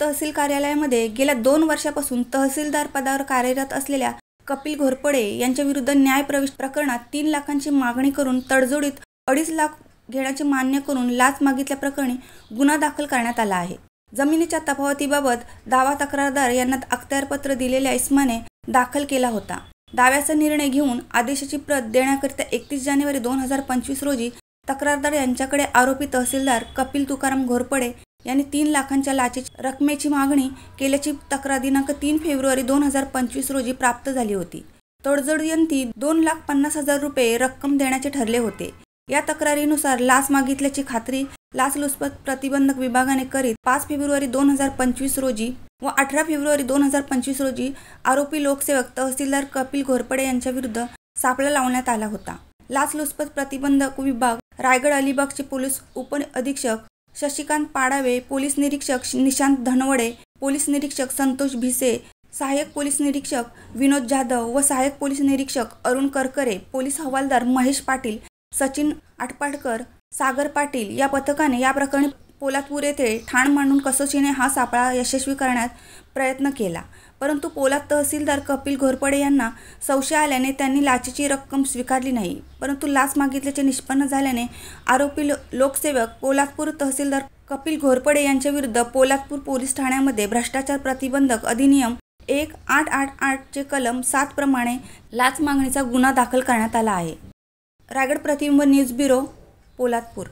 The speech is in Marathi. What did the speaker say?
तहसील कार्यालयामध्ये गेल्या 2 वर्षापासून तहसीलदार पदावर कार्यरत असलेल्या कपिल घोरपडे यांच्या विरुद्ध न्यायप्रविष्ट प्रकरणात 3 लाखांची मागणी करून तडजोडीत 2.5 लाख घेण्याचे मान्य करून लाच मागितल्याप्रकरणी गुन्हा दाखल करण्यात आला आहे। जमिनीच्या तफावतीबाबत दावा तक्रारदार यांना अखत्यारपत्र दिलेल्या इसमाने दाखल केला होता। दाव्याचा निर्णय घेऊन आदेशाची प्रत देण्याकरिता 31 जानेवारी 2025 रोजी तक्रारदार यांच्याकडे आरोपी तहसीलदार कपिल तुकाराम घोरपडे यांनी 3 लाखांच्या लाचेची रकमेची मागणी केल्याची तक्रार दिनांक 3 फेब्रुवारी 2025 रोजी प्राप्त झाली होती। तडजोडीअंती 2,50,000 रुपये रक्कम देण्याचे ठरले होते। या तक्रारीनुसार लाच मागितल्याची खात्री लाचलुचपत प्रतिबंधक विभागाने करीत 5 फेब्रुवारी 2025 रोजी व 18 फेब्रुवारी 2025 रोजी आरोपी लोकसेवक तहसीलदार कपिल घोरपडे यांच्या विरुद्ध सापळा लावण्यात आला होता। लाचलुचपत प्रतिबंधक विभाग रायगड अलिबागचे पोलीस उप अधीक्षक शशिकांत पाडावे, पोलीस निरीक्षक निशांत धनवडे, पोलीस निरीक्षक संतोष भिसे, सहाय्यक पोलीस निरीक्षक विनोद जाधव व सहाय्यक पोलीस निरीक्षक अरुण करकरे, पोलीस हवालदार महेश पाटील, सचिन आटपाडकर, सागर पाटील या पथकाने या प्रकरणी पोलादपूर येथे ठाण मांडून कसोशीने हा सापळा यशस्वी करण्यात प्रयत्न केला। परंतु पोलाद तहसीलदार कपिल घोरपडे यांना संशय आल्याने त्यांनी लाचेची रक्कम स्वीकारली नाही। परंतु लाच मागितल्याचे निष्पन्न झाल्याने आरोपी लोकसेवक पोलादपूर तहसीलदार कपिल घोरपडे यांच्या विरुद्ध पोलादपूर पोलीस ठाण्यामध्ये भ्रष्टाचार प्रतिबंधक अधिनियम 1888 चे कलम 7 प्रमाणे लाच मागणीचा गुन्हा दाखल करण्यात आला आहे। रायगड प्रतिबिंब न्यूज ब्युरो, पोलादपूर।